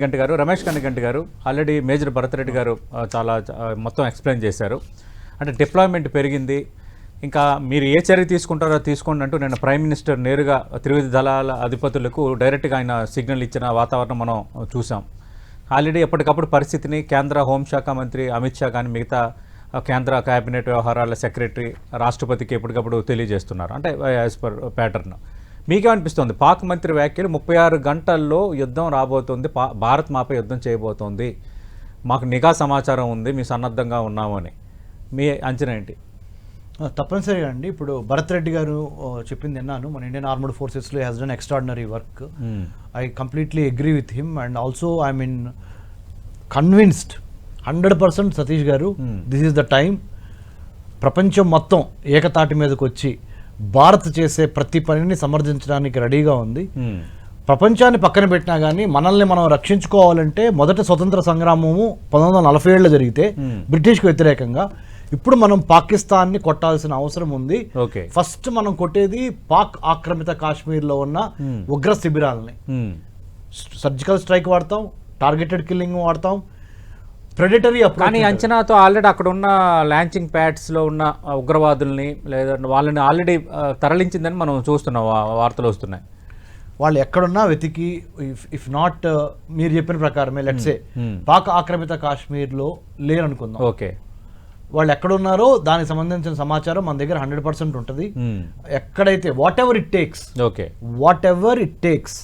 గంట గారు, రమేష్ కన్నగంటి గారు, ఆల్రెడీ మేజర్ భరత్ రెడ్డి గారు చాలా మొత్తం ఎక్స్ప్లెయిన్ చేశారు. అంటే డిప్లాయ్మెంట్ పెరిగింది, ఇంకా మీరు ఏ చర్య తీసుకుంటారో తీసుకోండి అంటూ నేను ప్రైమ్ మినిస్టర్ నేరుగా త్రివిధ దళాల అధిపతులకు డైరెక్ట్గా ఆయన సిగ్నల్ ఇచ్చిన వాతావరణం మనం చూసాం. ఆల్రెడీ ఎప్పటికప్పుడు పరిస్థితిని కేంద్ర హోంశాఖ మంత్రి అమిత్ షా కానీ మిగతా కేంద్ర కేబినెట్ వ్యవహారాల సెక్రటరీ రాష్ట్రపతికి ఎప్పటికప్పుడు తెలియజేస్తున్నారు. అంటే యాజ్ పర్ ప్యాటర్న్ మీకేమనిపిస్తుంది? పాక్ మంత్రి వ్యాఖ్యలు 36 గంటల్లో యుద్ధం రాబోతుంది, భారత్ మాపై యుద్ధం చేయబోతోంది, మాకు నిఘా సమాచారం ఉంది, మీ సన్నద్ధంగా ఉన్నామని మీ అంచనా ఏంటి? తప్పనిసరిగా అండి. ఇప్పుడు భరత్ రెడ్డి గారు చెప్పింది విన్నాను. మన ఇండియన్ ఆర్మ్డ్ ఫోర్సెస్లో has done extraordinary work. I completely agree with him and also I mean convinced 100% Satish గారు, దిస్ ఈస్ ద టైం. ప్రపంచం మొత్తం ఏకతాటి మీదకి వచ్చి భారత్ చేసే ప్రతి పనిని సమర్థించడానికి రెడీగా ఉంది. ప్రపంచాన్ని పక్కన పెట్టినా కానీ మనల్ని మనం రక్షించుకోవాలంటే మొదటి స్వతంత్ర సంగ్రామము 1947లో జరిగితే బ్రిటిష్కి వ్యతిరేకంగా. ఇప్పుడు మనం పాకిస్తాన్ని కొట్టాల్సిన అవసరం ఉంది. ఫస్ట్ మనం కొట్టేది పాక్ ఆక్రమిత కాశ్మీర్లో ఉన్న ఉగ్ర శిబిరాలని. సర్జికల్ స్ట్రైక్ వాడతాం, టార్గెటెడ్ కిల్లింగ్ వాడతాం, ప్రెడిటరీ అప్రోచ్. కానీ అంచనాతో ఆల్రెడీ అక్కడ ఉన్న లాంచింగ్ ప్యాడ్స్లో ఉన్న ఉగ్రవాదుల్ని లేదా వాళ్ళని ఆల్రెడీ తరలించిందని మనం చూస్తున్నాం, వార్తలు వస్తున్నాయి. వాళ్ళు ఎక్కడున్నా వెతికి, ఇఫ్ నాట్ మీరు చెప్పిన ప్రకారమే లెట్సే పాక్ ఆక్రమిత కాశ్మీర్లో లేరనుకుందాం, ఓకే, వాళ్ళు ఎక్కడున్నారో దానికి సంబంధించిన సమాచారం మన దగ్గర 100% ఉంటుంది. ఎక్కడైతే whatever it takes, okay, whatever it takes.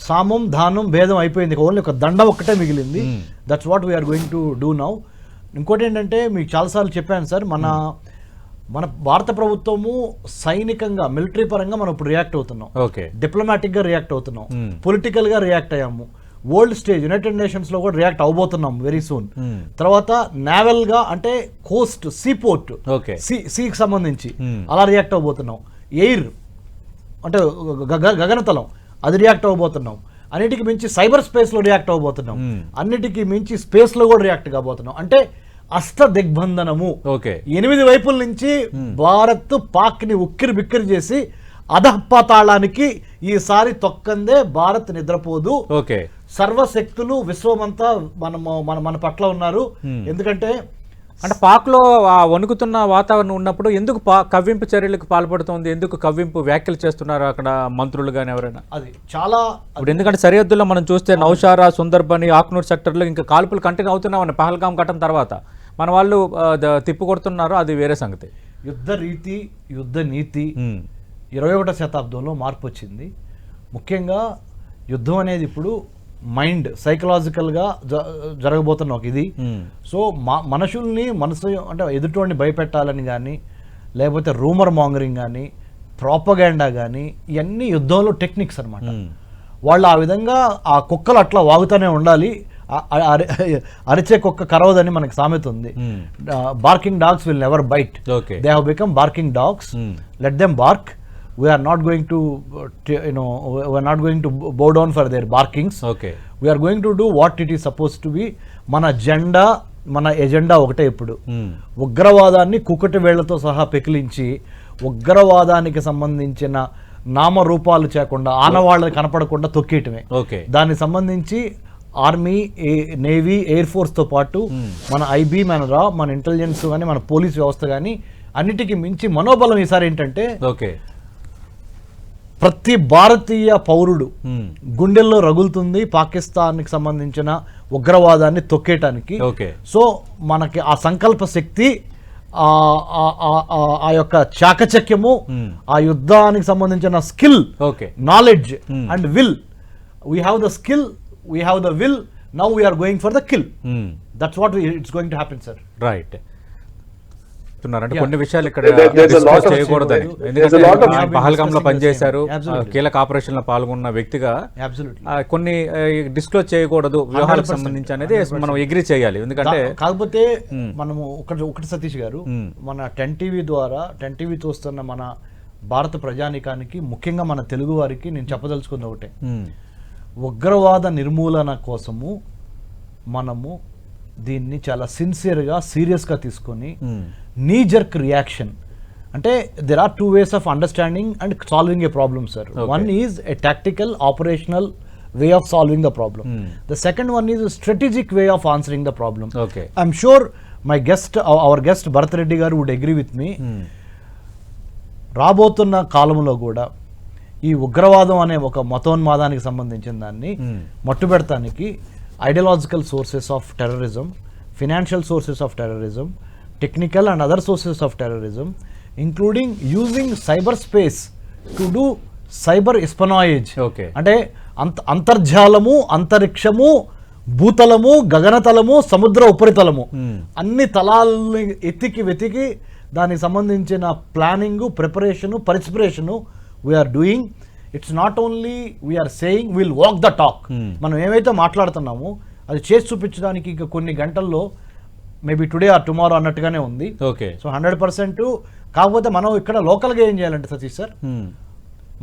సామం దానం భేదం అయిపోయింది, ఓన్లీ ఒక దండ ఒక్కటే మిగిలింది. That's what we are going to do now. ఇంకోటి ఏంటంటే మీకు చాలాసార్లు చెప్పాను సార్, మన భారత ప్రభుత్వము సైనికంగా మిలిటరీ పరంగా మనం ఇప్పుడు రియాక్ట్ అవుతున్నాం, డిప్లొమాటిక్గా రియాక్ట్ అవుతున్నాం, పొలిటికల్గా రియాక్ట్ అయ్యాము, వరల్డ్ స్టేజ్ యునైటెడ్ నేషన్స్ లో కూడా రియాక్ట్ అవబోతున్నాం వెరీ సూన్. తర్వాత నావల్ గా అంటే కోస్ట్ సీపోర్ట్ సీకి సంబంధించి అలా రియాక్ట్ అవబోతున్నాం. ఎయిర్ అంటే గగనతలం అది రియాక్ట్ అవ్వబోతున్నాం. అన్నిటికీ మించి సైబర్ స్పేస్ లో రియాక్ట్ అవ్వబోతున్నాం. అన్నిటికీ మించి స్పేస్ లో కూడా రియాక్ట్ కాబోతున్నాం. అంటే అష్ట దిగ్బంధనము, 8 వైపుల నుంచి భారత్ పాక్ ని ఉక్కిరి బిక్కిరి చేసి అధపాతాళానికి ఈసారి తొక్కందే భారత్ నిద్రపోదు. సర్వశక్తులు విశ్వమంతా మన పట్ల ఉన్నారు. ఎందుకంటే అంటే పాక్లో వణుకుతున్న వాతావరణం ఉన్నప్పుడు ఎందుకు కవ్వింపు చర్యలకు పాల్పడుతోంది, ఎందుకు కవ్వింపు వ్యాఖ్యలు చేస్తున్నారు అక్కడ మంత్రులు కానీ ఎవరైనా? అది చాలా ఇప్పుడు ఎందుకంటే సరిహద్దుల్లో మనం చూస్తే నౌషారా, సుందర్బని, ఆక్నూర్ సెక్టర్లో ఇంకా కాల్పులు కంటిన్యూ అవుతున్నామని పహల్గాం ఘటన తర్వాత మన వాళ్ళు తిప్పికొడుతున్నారు, అది వేరే సంగతి. యుద్ధ రీతి, యుద్ధ నీతి 21వ శతాబ్దంలో మార్పు వచ్చింది. ముఖ్యంగా యుద్ధం అనేది ఇప్పుడు మైండ్ సైకలాజికల్గా జరగబోతున్న ఒక ఇది. సో మనుషుల్ని అంటే ఎదుటివాడిని భయపెట్టాలని కానీ, లేకపోతే రూమర్ మాంగరింగ్ కానీ, ప్రాపగాండా కానీ, ఇవన్నీ యుద్ధంలో టెక్నిక్స్ అనమాట. వాళ్ళు ఆ విధంగా ఆ కుక్కలు అట్లా వాగుతూనే ఉండాలి. అరిచే కుక్క కరవదని మనకి సామెత ఉంది. Barking dogs will never bite, they have become barking dogs. Let them bark. We are not going to we are not going to bow down for their barkings. We are going to do what it is supposed to be. మన agenda ఒకటే. ఇప్పుడు ఉగ్రవాదాన్ని కుక్కటి వేళ్లతో సహా పెకిలించి ఉగ్రవాదానికి సంబంధించిన నామరూపాలు చేయకుండా, ఆనవాళ్ళకి కనపడకుండా తొక్కేయటమే. దానికి సంబంధించి ఆర్మీ, నేవీ, ఎయిర్ ఫోర్స్ తో పాటు మన ఐబీ, మన రా, మన ఇంటెలిజెన్స్ కానీ, మన పోలీస్ వ్యవస్థ కానీ, అన్నిటికీ మించి మనోబలం ఈసారి ఏంటంటే ప్రతి భారతీయ పౌరుడు గుండెల్లో రగులుతుంది పాకిస్తాన్కి సంబంధించిన ఉగ్రవాదాన్ని తొక్కేయటానికి. సో మనకి ఆ సంకల్ప శక్తి, ఆ యొక్క చాకచక్యము, ఆ యుద్ధానికి సంబంధించిన skill, knowledge and will. We have the skill, we have the will, now we are going for the kill. That's what it's going to happen sir. Right. కొన్ని విషయాలు ఇక్కడ చేయకూడదని, ఎందుకంటే పహల్గాంలో పనిచేశారు, కీలక ఆపరేషన్ లో పాల్గొన్న వ్యక్తిగా కొన్ని డిస్క్లోజ్ చేయకూడదు వ్యవహారాలకు సంబంధించి అనేది మనం అగ్రీ చేయాలి. ఎందుకంటే కాకపోతే మనము ఒకటి సతీష్ గారు, మన 10 టీవీ చూస్తున్న మన భారత ప్రజానికానికి, ముఖ్యంగా మన తెలుగు వారికి నేను చెప్పదలుచుకుంది ఒకటే, ఉగ్రవాద నిర్మూలన కోసము మనము దీన్ని చాలా సిన్సియర్గా, సీరియస్గా తీసుకొని నీ జర్క్ రియాక్షన్ అంటే there are two ways of understanding and solving a problem, sir. Okay. One is a tactical operational way of solving the problem. The second one is a strategic way of answering the problem. Okay. I'm sure my guest, our guest Bharat Reddy garu would agree with me. రాబోతున్న కాలంలో కూడా ఈ ఉగ్రవాదం అనే ఒక మతోన్మాదానికి సంబంధించిన దాన్ని మట్టుబెడతానికి ideological sources of terrorism, financial sources of terrorism, technical and other sources of terrorism, including using cyber space to do cyber espionage. Okay. అంటే అంతర్జాలము, అంతరిక్షము, భూతలము, గగనతలము, సముద్ర ఉపరితలము అన్ని తలాలని వెతికి దానికి సంబంధించిన planning, preparation, perspiration we are doing. It's not only we are saying will walk the talk. మనం ఏమైతే మాట్లాడుతున్నామో అది చేసి చూపించడానికి ఇంకా కొన్ని గంటల్లో మేబీ టుడే ఆర్ టుమారో అన్నట్టుగానే ఉంది. ఓకే. సో 100%. కాకపోతే మనం ఇక్కడ లోకల్గా ఏం చేయాలంటే సతీష్ సార్,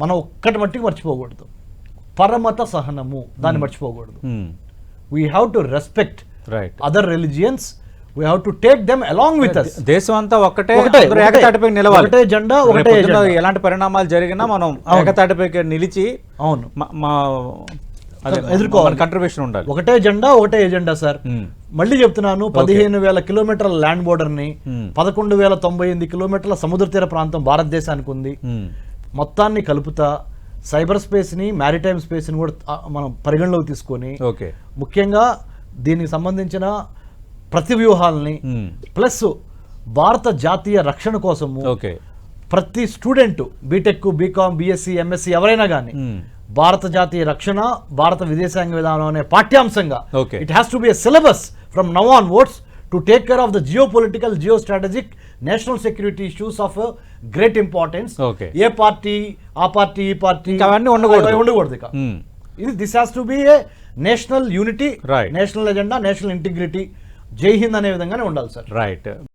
మనం ఒక్కటి మట్టికి మర్చిపోకూడదు, పరమత సహనము, దాన్ని మర్చిపోకూడదు. We have to respect right other religions, we have to take them along with us. దేశం అంతా ఒకటే ఏకతాటిపై నిలవాలి. ఒకటే జెండా, ఒకటే ఎజెండా. ఎలాంటి పరిణామాలు జరిగినా మనం ఏకతాటిపై నిలిచి అవును ఎదుర్కోవాలి, కంట్రిబ్యూషన్ ఉండాలి. ఒకటే జెండా, ఒకటే ఎజెండా సార్. మళ్ళీ చెప్తున్నాను, 15,000 కిలోమీటర్ల ల్యాండ్ బోర్డర్ ని, 11,098 కిలోమీటర్ల సముద్ర తీర ప్రాంతం భారతదేశానికి ఉంది. మొత్తాన్ని కలుపుతా సైబర్ స్పేస్ ని, మ్యారిటైమ్ స్పేస్ ని కూడా మనం పరిగణలోకి తీసుకొని ముఖ్యంగా దీనికి సంబంధించిన ప్రతి వ్యూహాలని ప్లస్ భారత జాతీయ రక్షణ కోసము ప్రతి student BTech, BCom, BSc, MSc ఎవరైనా కానీ భారత జాతీయ రక్షణ, భారత విదేశాంగ విధానం అనే పాఠ్యాంశంగా it has to be a syllabus from now onwards to take care of the geopolitical, geostrategic, national security issues of great importance. ఏ పార్టీ, ఆ పార్టీ, ఈ పార్టీ అవన్నీ ఉండకూడదు ఇక. ఇది this has to be a national unity, national agenda, national integrity, Jai Hind అనే విధంగానే ఉండాలి సార్. రైట్.